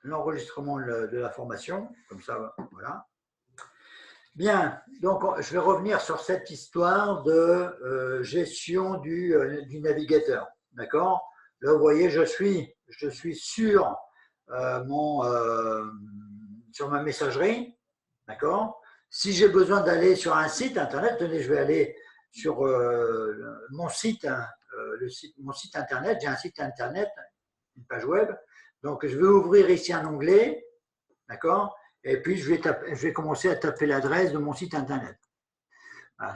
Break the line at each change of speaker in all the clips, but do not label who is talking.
l'enregistrement de la formation, comme ça, voilà. Bien, donc je vais revenir sur cette histoire de gestion du navigateur, d'accord? Là, vous voyez, je suis sur, sur ma messagerie, d'accord? Si j'ai besoin d'aller sur un site internet, tenez, je vais aller sur mon site, mon site internet, j'ai un site internet, une page web, donc je vais ouvrir ici un onglet, d'accord? Et puis, je vais commencer à taper l'adresse de mon site internet.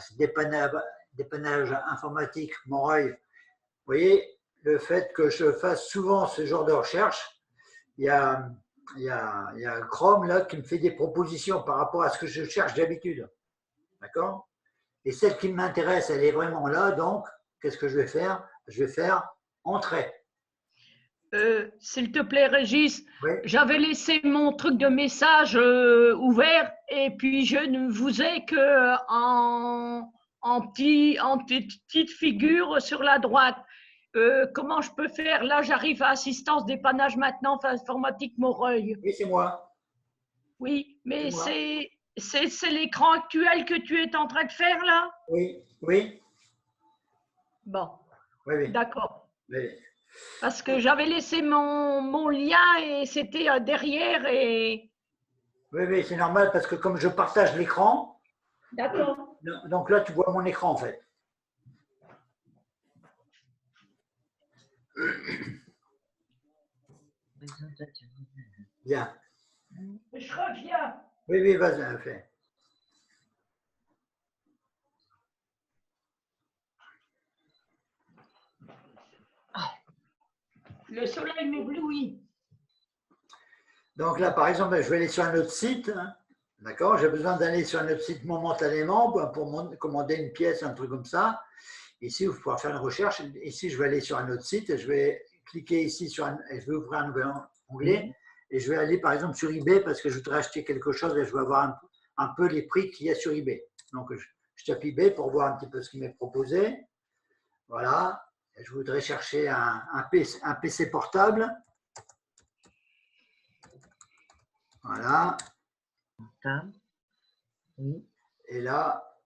C'est dépannage informatique Montreuil. Vous voyez, le fait que je fasse souvent ce genre de recherche, il y a Chrome là, qui me fait des propositions par rapport à ce que je cherche d'habitude. D'accord? Et celle qui m'intéresse, elle est vraiment là. Donc, qu'est-ce que je vais faire? Je vais faire entrée.
S'il te plaît, Régis,
Oui.
j'avais laissé mon truc de message ouvert et puis je ne vous ai que en petite figure sur la droite. Comment je peux faire? Là, j'arrive à assistance dépannage maintenant, informatique Montreuil.
Oui, c'est moi.
Oui, mais
moi.
c'est l'écran actuel que tu es en train de faire là?
Oui, oui.
Bon,
Oui, oui.
d'accord.
Oui.
Parce que j'avais laissé mon lien et c'était derrière et…
Oui, oui, c'est normal parce que comme je partage l'écran,
D'accord.
donc là, tu vois mon écran en fait. Bien.
Je reviens.
Oui, oui, vas-y, fais.
Le soleil m'éblouit.
Donc là, par exemple, je vais aller sur un autre site. D'accord? J'ai besoin d'aller sur un autre site momentanément pour commander une pièce, un truc comme ça. Ici, vous pouvez faire une recherche. Ici, je vais aller sur un autre site et je vais cliquer ici et je vais ouvrir un nouvel onglet. Et je vais aller, par exemple, sur eBay parce que je voudrais acheter quelque chose et je veux avoir un peu les prix qu'il y a sur eBay. Donc, je tape eBay pour voir un petit peu ce qui m'est proposé. Voilà. Et je voudrais chercher un PC portable. Voilà. Et là,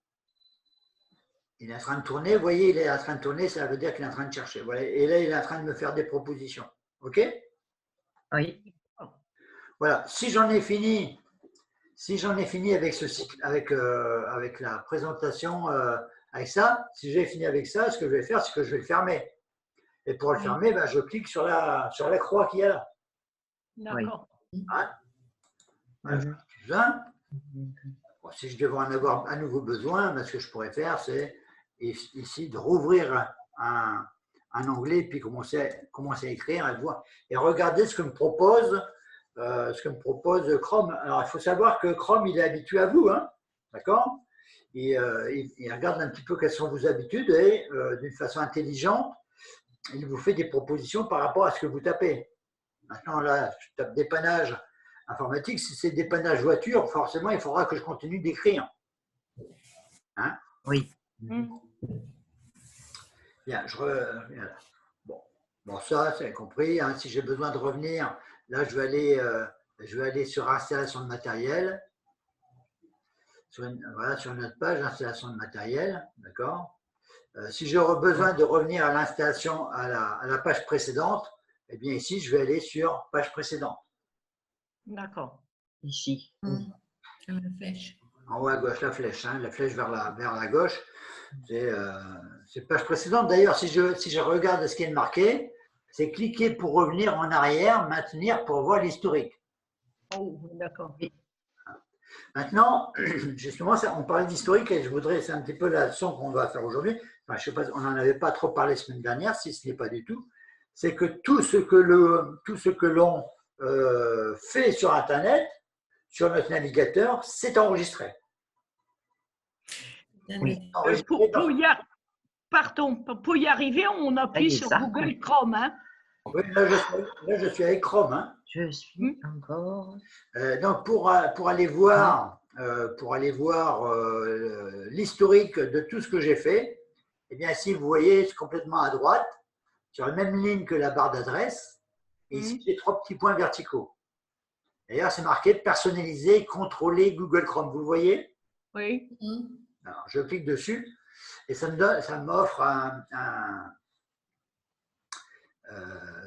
il est en train de tourner. Vous voyez, il est en train de tourner, ça veut dire qu'il est en train de chercher. Voilà. Et là, il est en train de me faire des propositions. OK?
Oui.
Voilà. Si j'en ai fini avec ce cycle, avec la présentation, avec ça, si j'ai fini avec ça, ce que je vais faire, c'est que je vais le fermer. Et pour le fermer, ben, je clique sur la croix qu'il y a là.
D'accord.
Hein? Voilà, bon, si je devais en avoir à nouveau besoin, ben, ce que je pourrais faire, c'est ici de rouvrir un onglet et puis commencer à écrire et regarder ce que me propose Chrome. Alors, il faut savoir que Chrome, il est habitué à vous, hein, d'accord? Il regarde un petit peu quelles sont vos habitudes et d'une façon intelligente, il vous fait des propositions par rapport à ce que vous tapez. Maintenant, là, je tape dépannage informatique. Si c'est dépannage voiture, forcément, il faudra que je continue d'écrire. Hein?
Oui.
Bien, bon, ça, c'est compris. Hein. Si j'ai besoin de revenir, là, je vais aller sur installation de matériel. Voilà, sur notre page, installation de matériel. D'accord. Si j'aurais besoin de revenir à l'installation, à la page précédente, eh bien, ici, je vais aller sur page précédente.
D'accord.
Ici.
La flèche.
En haut à gauche, la flèche, hein, la flèche vers la gauche. C'est page précédente. D'ailleurs, si je regarde ce qui est marqué, c'est cliquer pour revenir en arrière, maintenir pour voir l'historique.
Oh, d'accord.
Maintenant, justement, on parlait d'historique et c'est un petit peu la leçon qu'on va faire aujourd'hui. Enfin, je sais pas, on n'en avait pas trop parlé la semaine dernière, si ce n'est pas du tout. C'est que tout ce que l'on fait sur Internet, sur notre navigateur, c'est enregistré.
Oui.
Pour y arriver, on appuie sur Google Chrome. Hein.
Oui, là, je suis avec Chrome. Hein.
Je suis encore.
Donc, pour aller voir, l'historique de tout ce que j'ai fait, eh bien, ici, vous voyez, c'est complètement à droite, sur la même ligne que la barre d'adresse. Et ici, j'ai 3 petits points verticaux. D'ailleurs, c'est marqué personnaliser, contrôler Google Chrome. Vous le voyez?
Oui.
Alors, je clique dessus et ça m'offre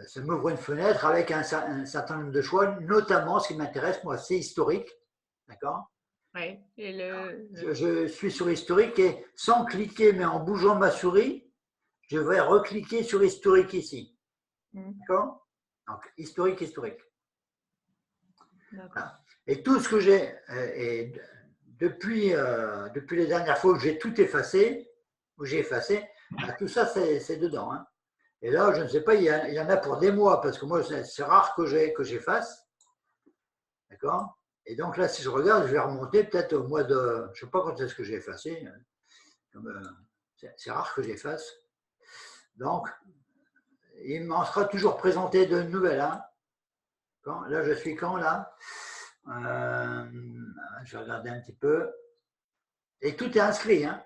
ça m'ouvre une fenêtre avec un certain nombre de choix, notamment ce qui m'intéresse, moi, c'est historique. D'accord?
Oui.
Je suis sur historique et sans cliquer, mais en bougeant ma souris, je vais recliquer sur historique ici. D'accord? Donc, historique. Voilà. Et tout ce que j'ai, depuis les dernières fois où j'ai tout effacé, tout ça, c'est dedans. Hein. Et là, je ne sais pas, il y en a pour des mois, parce que moi, c'est rare que j'efface. D'accord? Et donc là, si je regarde, je vais remonter peut-être au mois de… Je ne sais pas quand est-ce que j'ai effacé. C'est rare que j'efface. Donc, il m'en sera toujours présenté de nouvelles. Hein. Là, je suis quand, là je vais regarder un petit peu. Et tout est inscrit. Hein.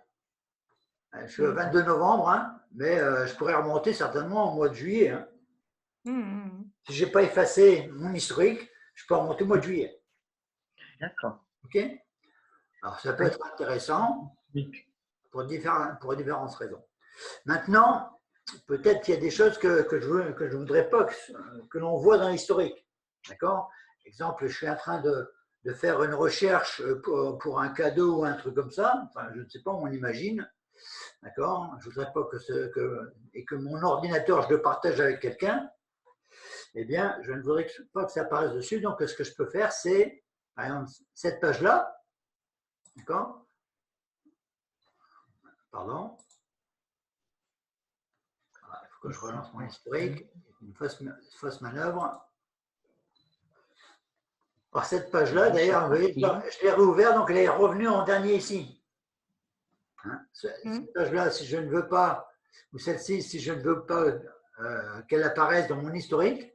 Je suis le 22 novembre, hein, mais je pourrais remonter certainement au mois de juillet. Hein. Si je n'ai pas effacé mon historique, je peux remonter au mois de juillet.
D'accord.
OK? Alors, ça peut être intéressant pour différentes raisons. Maintenant, peut-être qu'il y a des choses que je ne voudrais pas que l'on voit dans l'historique. D'accord? Exemple, je suis en train de faire une recherche pour un cadeau ou un truc comme ça. Enfin, je ne sais pas, on imagine. D'accord? Je ne voudrais pas que mon ordinateur, je le partage avec quelqu'un. Eh bien, je ne voudrais pas que ça apparaisse dessus. Donc, ce que je peux faire, c'est, par exemple, cette page-là. D'accord? Pardon. Il faut que je relance mon historique. Une fausse manœuvre. Alors, cette page-là, d'ailleurs, vous voyez, je l'ai réouverte, donc elle est revenue en dernier ici. Hein, cette page-là, si je ne veux pas, ou celle-ci, si je ne veux pas qu'elle apparaisse dans mon historique,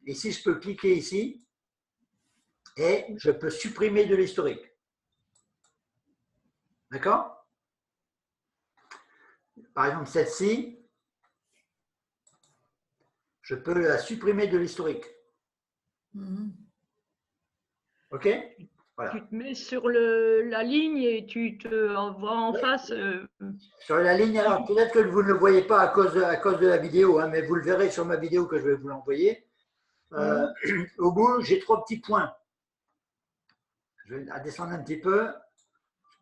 ici, je peux cliquer ici et je peux supprimer de l'historique. D'accord? Par exemple, celle-ci, je peux la supprimer de l'historique. OK? Voilà.
Tu te mets sur la ligne et tu te vois en face.
Sur la ligne, alors peut-être que vous ne le voyez pas à cause de la vidéo, hein, mais vous le verrez sur ma vidéo que je vais vous l'envoyer. Au bout, j'ai 3 petits points. Je vais descendre un petit peu.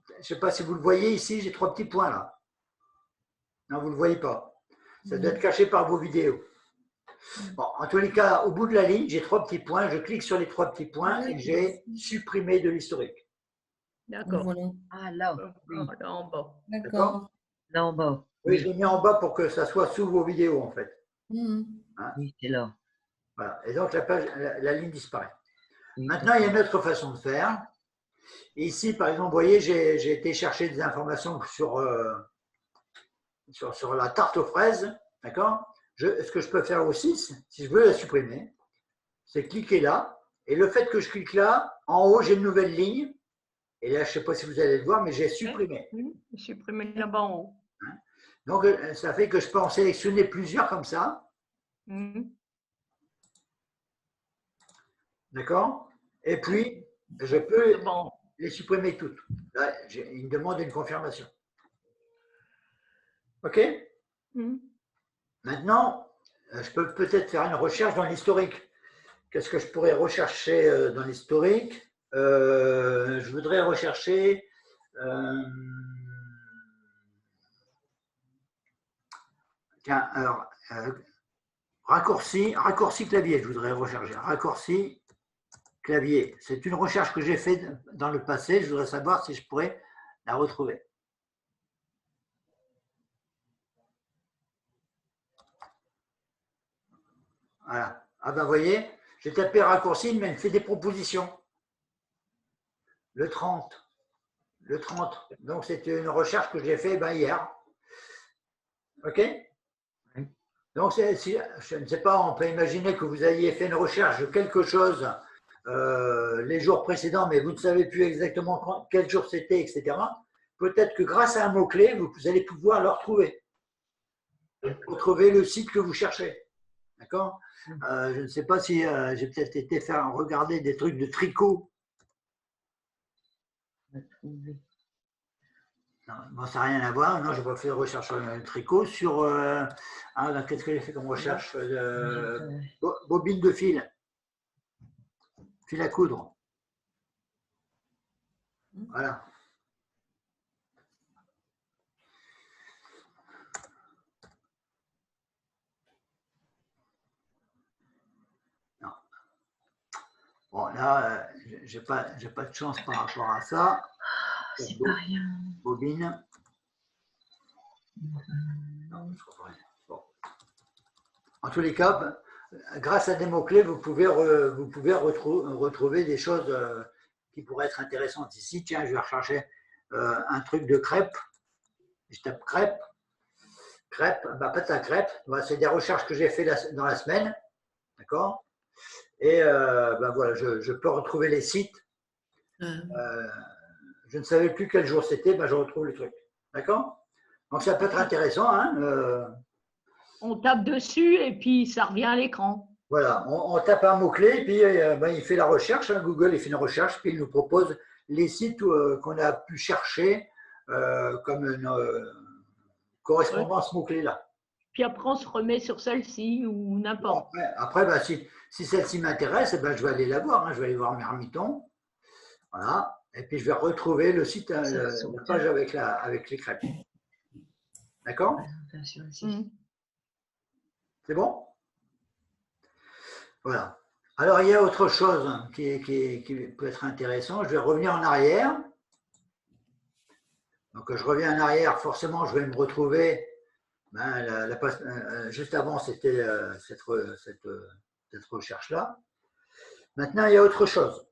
Je ne sais pas si vous le voyez ici, j'ai 3 petits points là. Non, vous ne le voyez pas. Ça doit être caché par vos vidéos. Bon, en tous les cas, au bout de la ligne, j'ai 3 petits points. Je clique sur les 3 petits points et j'ai supprimé de l'historique.
D'accord.
Voilà.
Ah, là. Oui.
Là en bas.
D'accord.
Là en bas.
Oui, je l'ai mis en bas pour que ça soit sous vos vidéos en fait.
Mhm.
Hein?
Oui, c'est là.
Voilà. Et donc la ligne disparaît.
Oui.
Maintenant, il y a une autre façon de faire. Ici, par exemple, vous voyez, j'ai été chercher des informations sur la tarte aux fraises. D'accord? Ce que je peux faire aussi, si je veux la supprimer, c'est cliquer là. Et le fait que je clique là, en haut, j'ai une nouvelle ligne. Et là, je ne sais pas si vous allez le voir, mais j'ai supprimé.
Supprimer là-bas en haut.
Donc, ça fait que je peux en sélectionner plusieurs comme ça. D'accord? Et puis, je peux les supprimer toutes. Là, il me demande une confirmation. OK? Maintenant, je peux peut-être faire une recherche dans l'historique. Qu'est-ce que je pourrais rechercher dans l'historique? Je voudrais rechercher tiens, alors raccourci clavier, je voudrais rechercher. Raccourci clavier. C'est une recherche que j'ai faite dans le passé. Je voudrais savoir si je pourrais la retrouver. Voilà. Ah ben, vous voyez, j'ai tapé raccourci, mais il me fait des propositions. Le 30. Le 30. Donc, c'était une recherche que j'ai faite hier. OK? Donc, je ne sais pas, on peut imaginer que vous ayez fait une recherche de quelque chose les jours précédents, mais vous ne savez plus exactement quel jour c'était, etc. Peut-être que grâce à un mot-clé, vous allez pouvoir le retrouver. Retrouver le site que vous cherchez. D'accord. Je ne sais pas si j'ai peut-être été faire regarder des trucs de tricot.
On va trouver.
Non, bon, ça n'a rien à voir. Non, je n'ai pas fait de recherche sur le tricot. Sur. Qu'est-ce que j'ai fait comme recherche bobine de fil. Fil à coudre. Voilà. Non. Bon, là, j'ai pas de chance par rapport à ça.
C'est pas rien.
Bobine. Non, je comprends rien. Bon. En tous les cas, grâce à des mots-clés, vous pouvez retrouver des choses qui pourraient être intéressantes. Ici, tiens, je vais rechercher un truc de crêpe. Je tape crêpe. Crêpe, pâte à crêpe. C'est des recherches que j'ai fait dans la semaine. D'accord. Et voilà, je peux retrouver les sites. Je ne savais plus quel jour c'était, je retrouve le truc. D'accord. Donc ça peut être intéressant. Hein,
On tape dessus et puis ça revient à l'écran.
Voilà, on tape un mot-clé, puis il fait la recherche, hein, Google il fait une recherche, puis il nous propose les sites qu'on a pu chercher comme une correspondant à ce mot-clé-là.
Puis après, on se remet sur celle-ci ou n'importe.
Bon, après si celle-ci m'intéresse, je vais aller la voir, hein, je vais aller voir Marmiton. Voilà, et puis je vais retrouver le site, la page avec les crêpes. D'accord? C'est bon? Voilà. Alors, il y a autre chose qui peut être intéressant. Je vais revenir en arrière. Donc, je reviens en arrière. Forcément, je vais me retrouver. Juste avant, c'était cette recherche-là. Maintenant, il y a autre chose.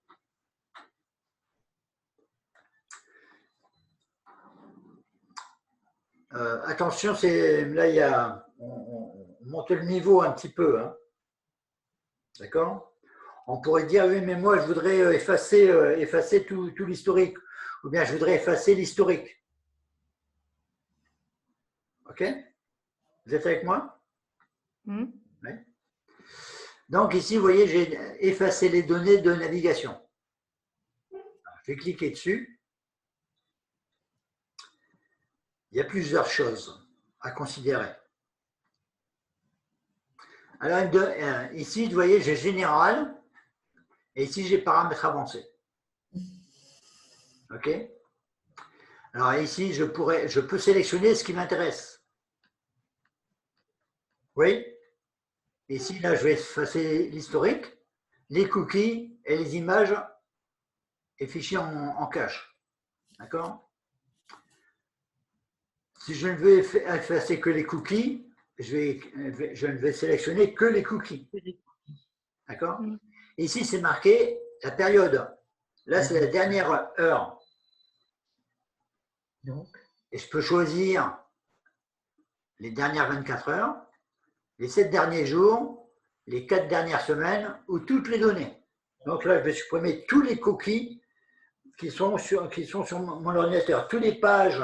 Attention, là, on monte le niveau un petit peu. Hein. D'accord? On pourrait dire, oui, mais moi, je voudrais effacer tout l'historique. Ou bien, je voudrais effacer l'historique. OK? Vous êtes avec moi?
Oui.
Donc, ici, vous voyez, j'ai effacé les données de navigation. Je vais cliquer dessus. Il y a plusieurs choses à considérer. Alors, ici, vous voyez, j'ai général et ici, j'ai paramètres avancés. OK? Alors, ici, je peux sélectionner ce qui m'intéresse. Oui? Ici, là, je vais effacer l'historique, les cookies et les images et fichiers en cache. D'accord? Si je ne veux effacer que les cookies, je ne vais sélectionner que les cookies. D'accord? Ici, c'est marqué la période. Là, c'est la dernière heure. Et je peux choisir les dernières 24 heures, les 7 derniers jours, les 4 dernières semaines ou toutes les données. Donc là, je vais supprimer tous les cookies qui sont sur mon ordinateur. Toutes les pages,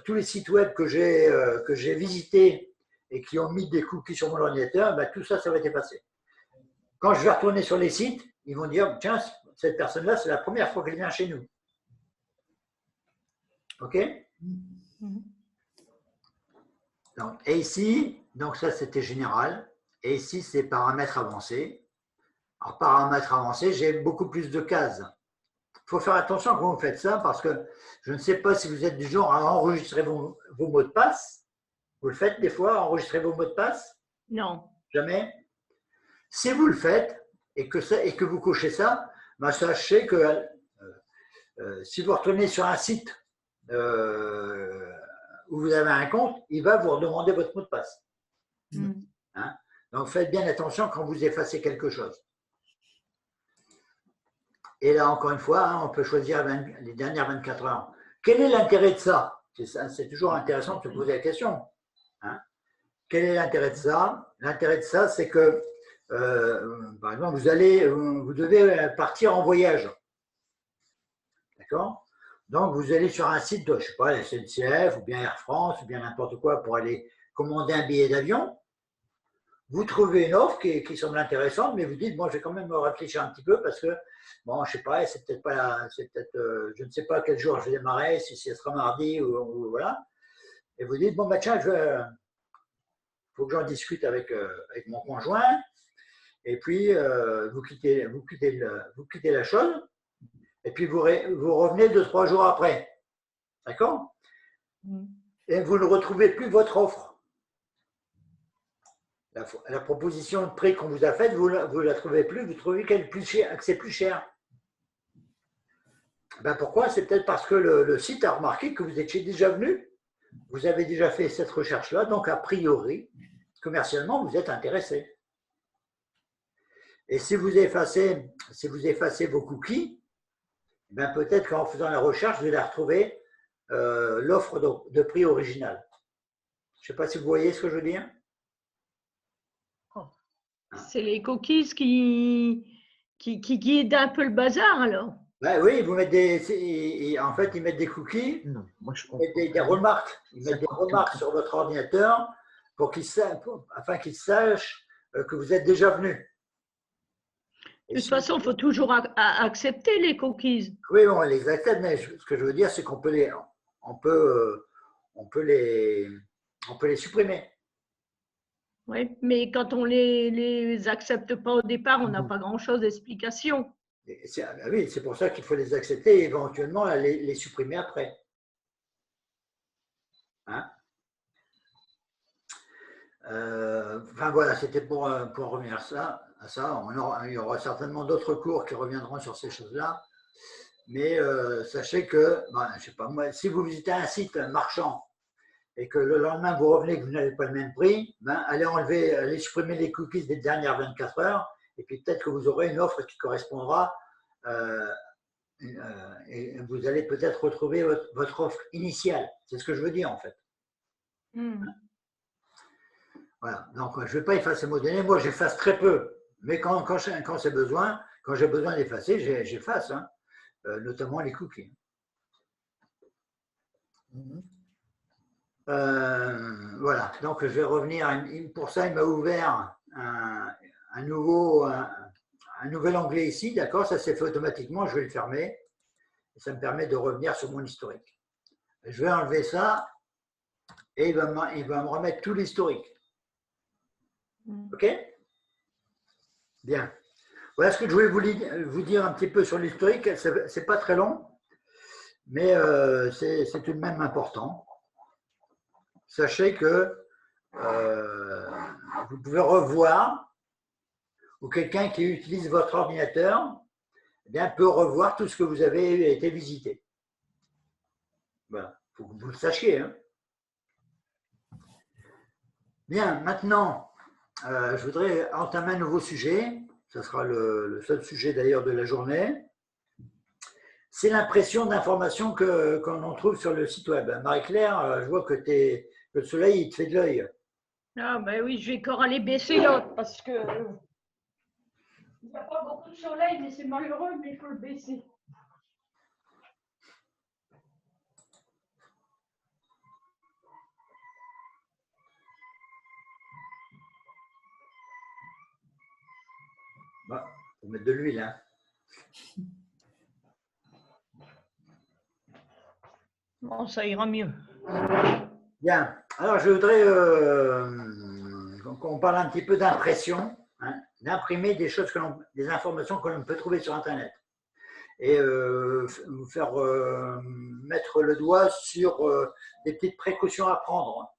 tous les sites web que j'ai visités et qui ont mis des cookies sur mon ordinateur, tout ça, ça va être effacé. Quand je vais retourner sur les sites, ils vont dire, tiens, cette personne-là, c'est la première fois qu'elle vient chez nous. OK? Donc, et ici, donc ça, c'était général. Et ici, c'est paramètres avancés. Alors, paramètres avancés, j'ai beaucoup plus de cases. Il faut faire attention quand vous faites ça parce que je ne sais pas si vous êtes du genre à enregistrer vos mots de passe. Vous le faites des fois, enregistrer vos mots de passe?
Non.
Jamais? Si vous le faites et que vous cochez ça, sachez que si vous retournez sur un site où vous avez un compte, il va vous redemander votre mot de passe. Hein? Donc, faites bien attention quand vous effacez quelque chose. Et là, encore une fois, on peut choisir les dernières 24 heures. Quel est l'intérêt de ça? C'est toujours intéressant de se poser la question. Hein? Quel est l'intérêt de ça? L'intérêt de ça, c'est que, par exemple, vous devez partir en voyage. D'accord? Donc, vous allez sur un site de, je ne sais pas, la SNCF ou bien Air France ou bien n'importe quoi pour aller commander un billet d'avion. vous trouvez une offre qui semble intéressante, mais vous dites, bon, je vais quand même réfléchir un petit peu parce que, bon, je sais pas, c'est peut-être pas, je ne sais pas quel jour je vais démarrer, si ce sera mardi ou voilà. Et vous dites, bon, bah tiens, faut que j'en discute avec mon conjoint. Et puis, vous quittez la chose. Et puis, vous revenez 2-3 jours après. D'accord? Et vous ne retrouvez plus votre offre. La proposition de prix qu'on vous a faite, vous ne la trouvez plus, vous trouvez qu'elle est plus chère, que c'est plus cher. Ben pourquoi? C'est peut-être parce que le site a remarqué que vous étiez déjà venu, vous avez déjà fait cette recherche-là, donc a priori, commercialement, vous êtes intéressé. Et si vous effacez vos cookies, ben peut-être qu'en faisant la recherche, vous allez retrouver l'offre de prix originale. Je ne sais pas si vous voyez ce que je veux dire.
C'est les cookies qui guident un peu le bazar, alors.
Ben oui, en fait, ils mettent des cookies,
Non, moi je
ils mettent des remarques. Ils mettent des remarques sur votre ordinateur afin qu'ils sachent que vous êtes déjà venu.
De toute façon, il faut toujours accepter les cookies.
Oui, on les accepte, mais ce que je veux dire, c'est qu'on peut les supprimer.
Oui, mais quand on les accepte pas au départ, on n'a pas grand-chose d'explication.
Oui, c'est pour ça qu'il faut les accepter et éventuellement les supprimer après. Hein? Enfin voilà, c'était pour revenir à ça. Il y aura certainement d'autres cours qui reviendront sur ces choses-là. Mais sachez que, je sais pas moi, si vous visitez un site marchand et que le lendemain vous revenez que vous n'avez pas le même prix, allez supprimer les cookies des dernières 24 heures et puis peut-être que vous aurez une offre qui correspondra et vous allez peut-être retrouver votre offre initiale. C'est ce que je veux dire en fait. Voilà, donc je ne vais pas effacer mes données, moi j'efface très peu, mais quand c'est besoin, quand j'ai besoin d'effacer, j'efface, hein, notamment les cookies. Voilà, donc je vais revenir, pour ça il m'a ouvert un nouvel onglet ici, d'accord, ça s'est fait automatiquement, je vais le fermer, et ça me permet de revenir sur mon historique. Je vais enlever ça, et il va me remettre tout l'historique. OK? Bien. Voilà ce que je voulais vous dire un petit peu sur l'historique. Ce n'est pas très long, mais c'est tout de même important. Sachez que vous pouvez revoir, ou quelqu'un qui utilise votre ordinateur peut revoir tout ce que vous avez été visité. Voilà, il faut que vous le sachiez. Hein. Bien, maintenant, je voudrais entamer un nouveau sujet. Ce sera le seul sujet d'ailleurs de la journée. C'est l'impression d'informations qu'on en trouve sur le site web. Marie-Claire, je vois que le soleil il te fait de l'œil.
Ah ben oui, je vais encore aller baisser l'autre parce que il n'y a pas beaucoup de soleil, mais c'est malheureux, mais il faut le baisser.
Bon, faut mettre de l'huile. Hein.
Bon, ça ira mieux.
Bien. Alors, je voudrais qu'on parle un petit peu d'impression, hein, d'imprimer des informations que l'on peut trouver sur Internet. Et vous faire mettre le doigt sur des petites précautions à prendre.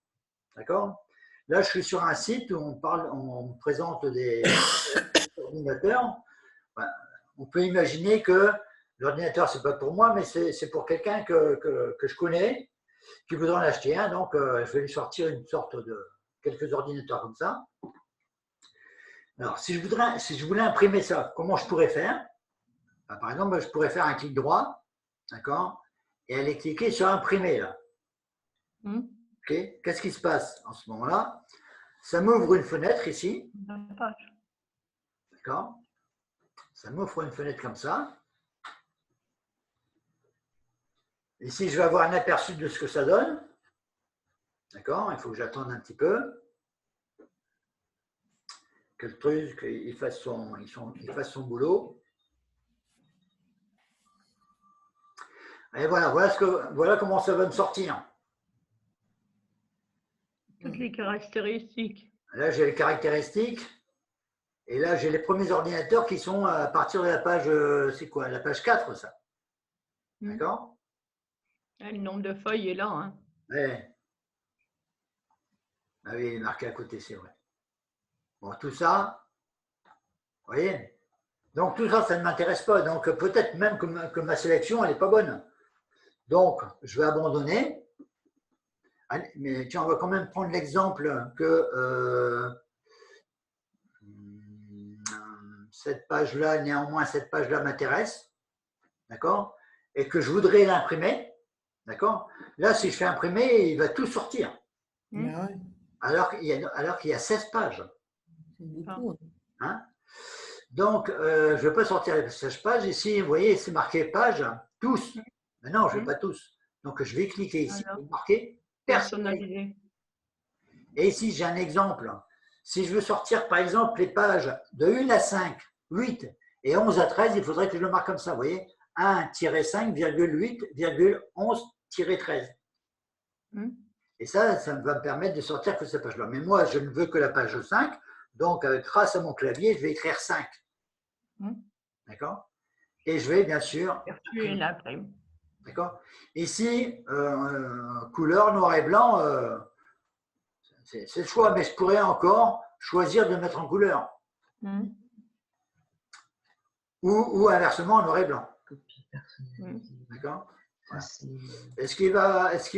D'accord? Là, je suis sur un site où on me présente des ordinateurs. On peut imaginer que l'ordinateur, ce n'est pas pour moi, mais c'est pour quelqu'un que je connais, qui voudrait en acheter un. Donc, je vais lui sortir une sorte de quelques ordinateurs comme ça. Alors, si je voulais imprimer ça, comment je pourrais faire? Par exemple, je pourrais faire un clic droit, d'accord, et aller cliquer sur imprimer là. Okay. Qu'est-ce qui se passe en ce moment-là? Ça m'ouvre une fenêtre ici. D'accord? Ça m'ouvre une fenêtre comme ça. Ici, je vais avoir un aperçu de ce que ça donne. D'accord? Il faut que j'attende un petit peu. que le truc il fasse son boulot. Et voilà, voilà comment ça va me sortir.
Toutes les caractéristiques.
Là, j'ai les caractéristiques. Et là, j'ai les premiers ordinateurs qui sont à partir de la page, c'est quoi? La page 4, ça. D'accord?
Le nombre de feuilles est là. Hein.
Ouais. Ah oui, il est marqué à côté, c'est vrai. Bon, tout ça, vous voyez? Donc, tout ça, ça ne m'intéresse pas. Donc, peut-être même que ma sélection, elle n'est pas bonne. Donc, je vais abandonner. Mais tiens, on va quand même prendre l'exemple que cette page-là, néanmoins, cette page-là m'intéresse. D'accord? Et que je voudrais l'imprimer. D'accord? Là, si je fais imprimer, il va tout sortir.
Ah ouais,
Alors qu'il y a 16 pages.
c'est beaucoup.
Hein? Donc, je ne vais pas sortir les 16 pages. Ici, vous voyez, c'est marqué page, tous. Mais non, je ne veux pas tous. Donc, je vais cliquer ici pour marquer personnalisé. Et ici, j'ai un exemple. Si je veux sortir, par exemple, les pages de 1 à 5, 8 et 11 à 13, il faudrait que je le marque comme ça. Vous voyez, 1-5,8,11-13. Et ça va me permettre de sortir que cette page-là. Mais moi, je ne veux que la page 5. Donc, grâce à mon clavier, je vais écrire 5. D'accord? Et je vais, bien sûr… D'accord? Ici, couleur noir et blanc, c'est le choix, mais je pourrais encore choisir de mettre en couleur. Ou inversement, en noir et blanc. D'accord? Voilà. Et ce qu'il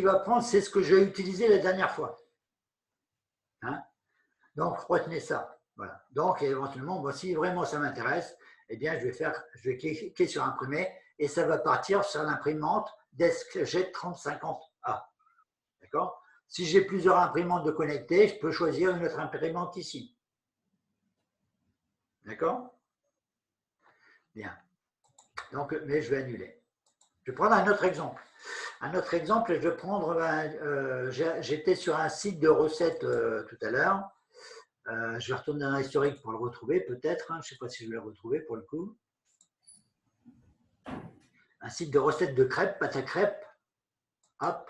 va prendre, c'est ce que j'ai utilisé la dernière fois. Hein? Donc, retenez ça. Voilà. Donc, éventuellement, moi, si vraiment ça m'intéresse, eh bien, je vais cliquer sur imprimer et ça va partir sur l'imprimante DeskJet 3050A. D'accord? Si j'ai plusieurs imprimantes de connectées, je peux choisir une autre imprimante ici. D'accord? Bien. Donc, mais je vais annuler. Je vais prendre un autre exemple. Un autre exemple, je vais prendre, j'étais sur un site de recettes tout à l'heure. Je vais retourner dans l'historique pour le retrouver, peut-être. Hein, je ne sais pas si je vais le retrouver pour le coup. Un site de recettes de crêpes, pâte à crêpes. Hop.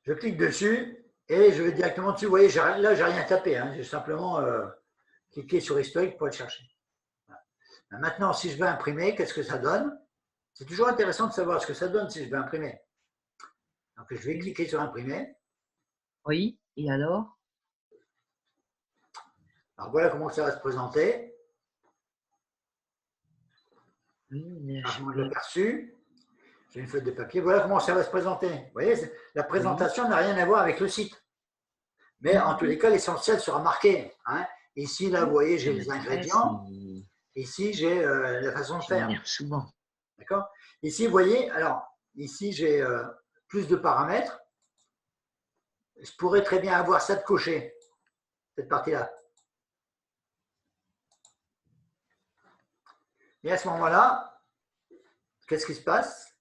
Je clique dessus et je vais directement dessus. Vous voyez, là, je n'ai rien tapé. Hein, j'ai simplement cliqué sur historique pour le chercher. Voilà. Maintenant, si je veux imprimer, qu'est-ce que ça donne? C'est toujours intéressant de savoir ce que ça donne si je veux imprimer. Donc, je vais cliquer sur imprimer.
Oui, et alors?
Alors, voilà comment ça va se présenter. Chargement de l'aperçu. J'ai une feuille de papier. Voilà comment ça va se présenter. Vous voyez, la présentation n'a rien à voir avec le site. Mais en tous les cas, l'essentiel sera marqué. Hein. Ici, là, vous voyez, j'ai les ingrédients. Ici, j'ai la façon de faire.
Souvent.
D'accord? Ici, vous voyez, alors, ici, j'ai plus de paramètres. Je pourrais très bien avoir ça de coché, cette partie-là. Et à ce moment-là, qu'est-ce qui se passe?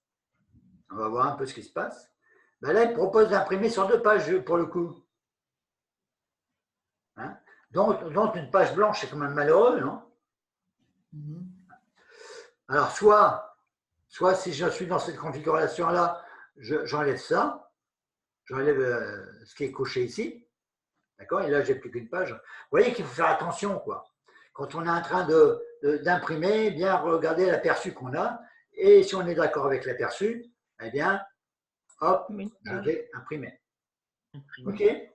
On va voir un peu ce qui se passe. Ben là, il me propose d'imprimer sur 2 pages pour le coup. Hein? Donc, une page blanche, c'est quand même malheureux, non? Alors, soit si je suis dans cette configuration-là, j'enlève ça. J'enlève ce qui est coché ici. D'accord? Et là, j'ai plus qu'une page. Vous voyez qu'il faut faire attention, quoi. Quand on est en train d'imprimer, bien regarder l'aperçu qu'on a. Et si on est d'accord avec l'aperçu, eh bien, hop, je vais imprimer. OK?
Puis,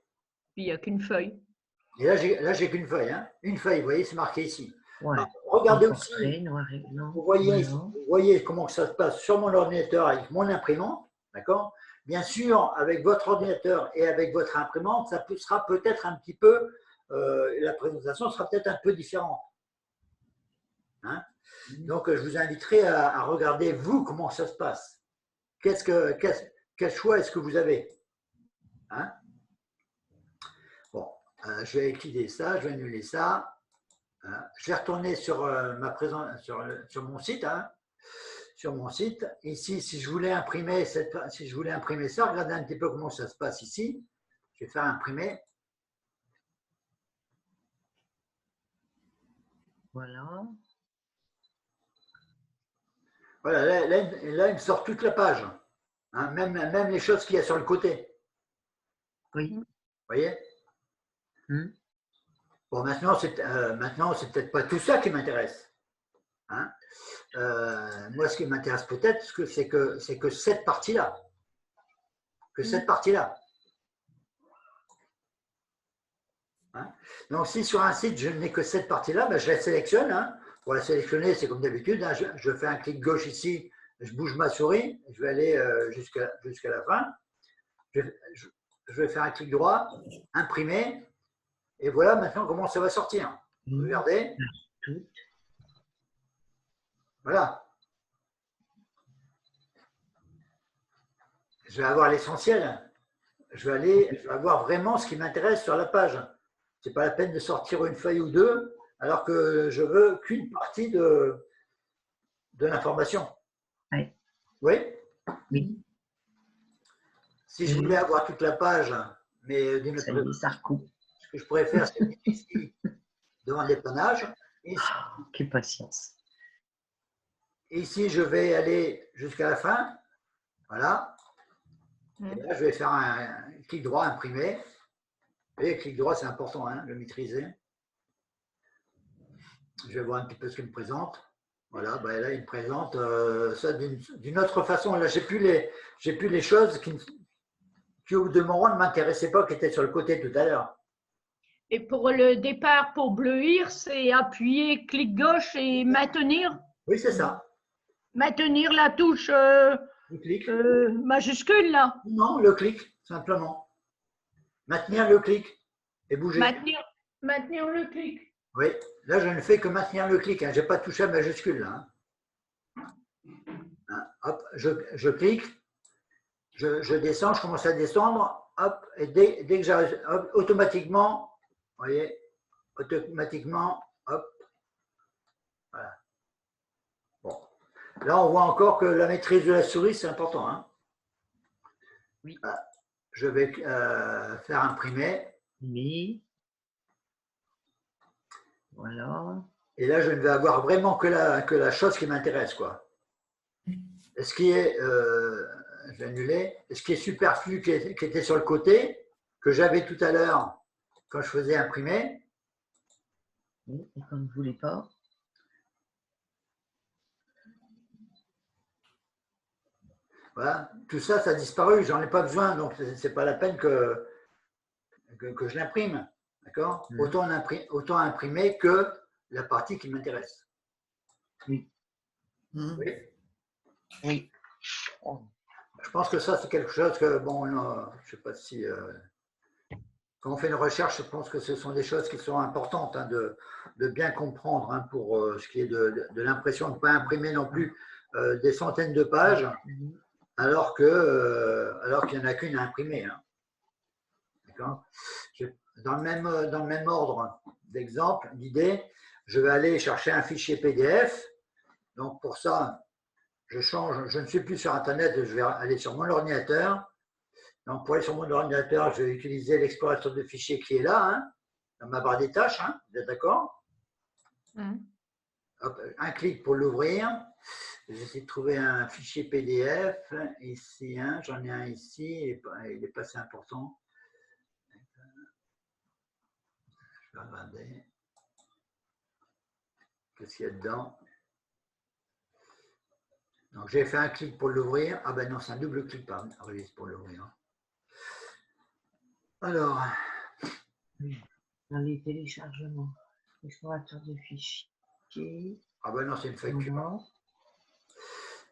il n'y a qu'une feuille.
Et là, j'ai qu'une feuille. Hein. Une feuille, vous voyez, c'est marqué ici.
Ouais.
Alors, regardez aussi. Vous voyez comment ça se passe sur mon ordinateur avec mon imprimante. D'accord? Bien sûr, avec votre ordinateur et avec votre imprimante, ça sera peut-être un petit peu, la présentation sera peut-être un peu différente. Hein? Donc, je vous inviterai à regarder, vous, comment ça se passe. Quel choix est-ce que vous avez? Hein? Bon, je vais quitter ça, je vais annuler ça. Je vais retourner sur, sur mon site. Hein. Sur mon site. Ici, si je voulais imprimer ça, regardez un petit peu comment ça se passe ici. Je vais faire imprimer.
Voilà.
Voilà, là, il me sort toute la page. Hein, même les choses qu'il y a sur le côté.
Oui.
Vous voyez? Bon, maintenant, c'est peut-être pas tout ça qui m'intéresse. Hein. Moi, ce qui m'intéresse peut-être, c'est que cette partie-là. Cette partie-là. Hein. Donc, si sur un site, je n'ai que cette partie-là, ben, je la sélectionne. Hein. Pour la sélectionner, c'est comme d'habitude. Hein, je fais un clic gauche ici, je bouge ma souris, je vais aller jusqu'à la fin. Je vais faire un clic droit, imprimer, et voilà maintenant comment ça va sortir. Regardez. Voilà. Je vais avoir l'essentiel. Je vais avoir vraiment ce qui m'intéresse sur la page. Ce n'est pas la peine de sortir une feuille ou deux, alors que je veux qu'une partie de l'information.
Oui.
Oui.
Oui.
Si je voulais avoir toute la page, mais d'une autre
façon, ça recoupe.
Ce que je pourrais faire, c'est ici, devant le dépannage. Ici,
quelle patience.
Ici, je vais aller jusqu'à la fin. Voilà. Et là, je vais faire un clic droit, imprimer. Et clic droit, c'est important, hein, de le maîtriser. Je vais voir un petit peu ce qu'il me présente. Voilà, ben là, il me présente ça d'une autre façon. Là, j'ai plus les choses qui au demeurant, ne m'intéressaient pas, qui étaient sur le côté tout à l'heure.
Et pour le départ, pour bleuir, c'est appuyer clic gauche et maintenir.
Oui, c'est ça.
Maintenir la touche majuscule, là.
Non, le clic, simplement. Maintenir le clic et bouger.
Maintenir le clic.
Oui, là, je ne fais que maintenir le clic. Hein. Je n'ai pas touché à majuscule. Là, hein. Hop, je clique, je descends, je commence à descendre. Hop, et dès que j'arrive, automatiquement, vous voyez, automatiquement, hop, voilà. Bon. Là, on voit encore que la maîtrise de la souris, c'est important. Hein.
Oui.
Voilà. Je vais faire imprimer.
Oui. Voilà.
Et là, je ne vais avoir vraiment que la chose qui m'intéresse, quoi. Et ce qui est, je vais annuler, et ce qui est superflu, qui était sur le côté, que j'avais tout à l'heure quand je faisais imprimer.
Oui, et comme je ne voulais pas.
Voilà, tout ça, ça a disparu, j'en ai pas besoin, donc c'est pas la peine que je l'imprime. D'accord? Autant imprimer que la partie qui m'intéresse.
Oui.
Oui.
Oui.
Je pense que ça, c'est quelque chose que, bon, je ne sais pas si. Quand on fait une recherche, je pense que ce sont des choses qui sont importantes, hein, de bien comprendre, hein, pour ce qui est de l'impression, de ne pas imprimer non plus des centaines de pages, alors qu'il n'y en a qu'une à imprimer. Hein. D'accord? Dans le même ordre d'exemple, d'idée, je vais aller chercher un fichier PDF. Donc pour ça, je ne suis plus sur Internet, je vais aller sur mon ordinateur. Donc pour aller sur mon ordinateur, je vais utiliser l'explorateur de fichiers qui est là, hein, dans ma barre des tâches, hein, vous êtes d'accord? Hop, un clic pour l'ouvrir. J'essaie de trouver un fichier PDF. Ici, hein, j'en ai un ici, il n'est pas assez important. Je vais regarder. Qu'est-ce qu'il y a dedans? Donc j'ai fait un clic pour l'ouvrir. Ah ben non, c'est un double clic pour l'ouvrir. Alors.
Dans les téléchargements, explorateur de fichiers.
Ah ben non, c'est une feuille cuivante.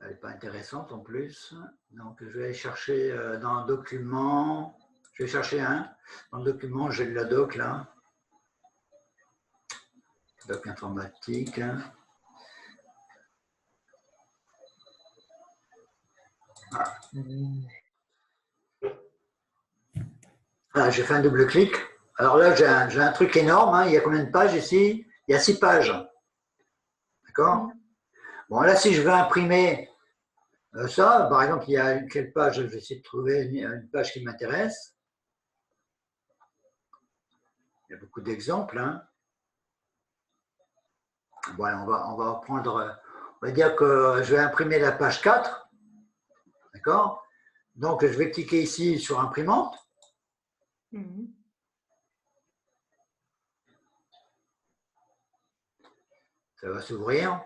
Elle n'est pas intéressante en plus. Donc je vais aller chercher dans Documents. Je vais chercher un. Dans le document, j'ai la doc là. Doc informatique. Ah. Voilà, j'ai fait un double clic. Alors là, j'ai un truc énorme. Hein. Il y a combien de pages ici? Il y a 6 pages. D'accord? Bon, là, si je veux imprimer ça, par exemple, il y a quelle page? Je vais essayer de trouver une page qui m'intéresse. Il y a beaucoup d'exemples. Hein. Voilà, on va prendre, on va dire que je vais imprimer la page 4. D'accord? Donc, je vais cliquer ici sur imprimante.
Mhm.
Ça va s'ouvrir.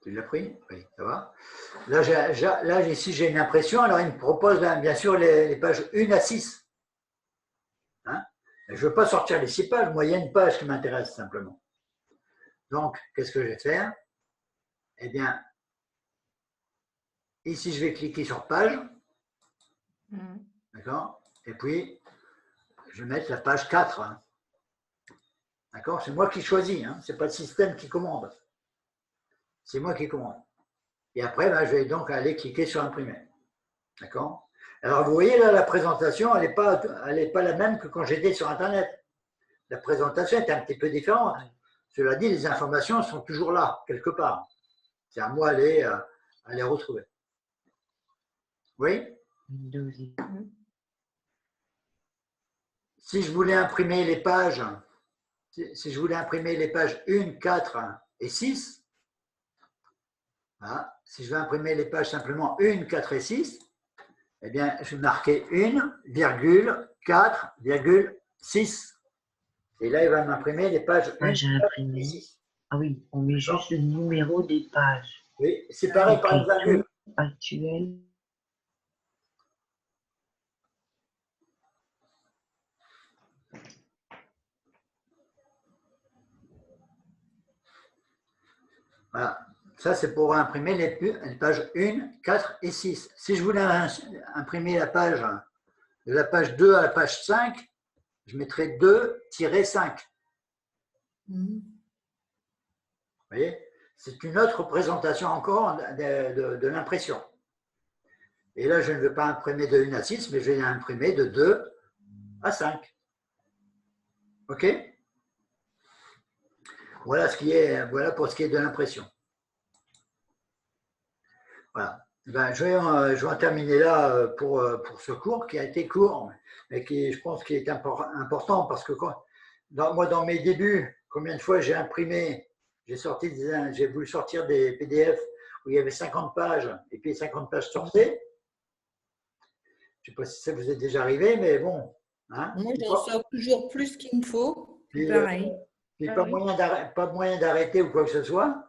Tu l'as pris? Oui, ça va. Là, ici, j'ai une impression. Alors, il me propose, bien sûr, les pages 1 à 6. Hein? Je ne veux pas sortir les 6 pages. Moi, il y a une page qui m'intéresse simplement. Donc, qu'est-ce que je vais faire? Eh bien, ici, je vais cliquer sur page.
Mhm.
D'accord? Et puis, je vais mettre la page 4. Hein. D'accord? C'est moi qui choisis. Hein? Ce n'est pas le système qui commande. C'est moi qui commande. Et après, je vais donc aller cliquer sur imprimer. D'accord? Alors, vous voyez là, la présentation, elle n'est pas la même que quand j'étais sur Internet. La présentation est un petit peu différente. Cela dit, les informations sont toujours là, quelque part. C'est à moi d'aller les retrouver. Oui? Si je voulais imprimer les pages, si je voulais imprimer les pages 1, 4 et 6, voilà. Si je veux imprimer les pages simplement 1, 4 et 6, eh bien, je vais marquer 1,4,6. Et là, il va m'imprimer les pages 1, 4 et 6.
Ah oui, on met juste le numéro des pages.
Oui, c'est pareil par une virgule.
Actuel.
Voilà. Ça, c'est pour imprimer les pages 1, 4 et 6. Si je voulais imprimer la page de la page 2 à la page 5, je mettrais 2-5. Vous voyez? C'est une autre représentation encore de l'impression. Et là, je ne veux pas imprimer de 1 à 6, mais je vais imprimer de 2 à 5. OK? Voilà pour ce qui est de l'impression. Voilà. Je vais en terminer là pour ce cours qui a été court, mais qui, je pense, qui est important parce que moi, dans mes débuts, combien de fois j'ai imprimé, j'ai voulu sortir des PDF où il y avait 50 pages et puis 50 pages sortaient. Je ne sais pas si ça vous est déjà arrivé, mais bon. Hein,
moi, j'en sors toujours plus qu'il me faut.
Puis,
Pareil.
pas moyen d'arrêter ou quoi que ce soit.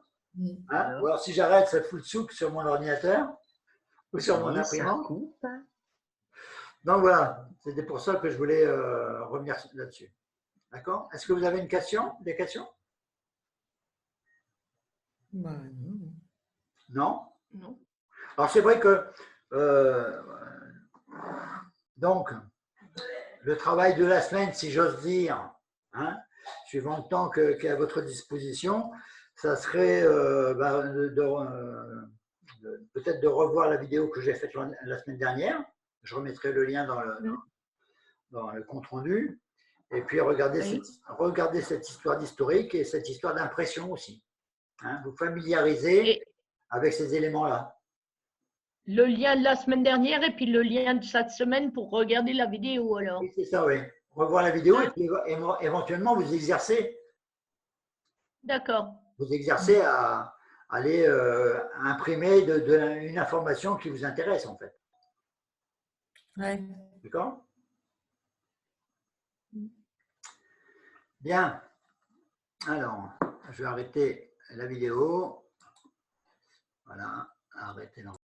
Hein, ou alors si j'arrête, ça fout le souk sur mon ordinateur ou sur mon imprimante. Donc voilà, c'était pour ça que je voulais revenir là-dessus. D'accord? Est-ce que vous avez des questions?
Bah, non.
Non?
Non.
Alors c'est vrai que donc le travail de la semaine, si j'ose dire, hein, suivant le temps qui est à votre disposition, ça serait peut-être de revoir la vidéo que j'ai faite la semaine dernière. Je remettrai le lien dans le compte rendu. Et puis regardez cette histoire d'historique et cette histoire d'impression aussi. Hein, vous familiariser avec ces éléments-là.
Le lien de la semaine dernière et puis le lien de cette semaine pour regarder la vidéo alors.
Oui, c'est ça, oui. Revoir la vidéo et puis éventuellement vous exercer.
D'accord.
Vous exercer à aller imprimer une information qui vous intéresse en fait.
Ouais.
D'accord? Bien. Alors, je vais arrêter la vidéo. Voilà, arrêter l'enregistrement.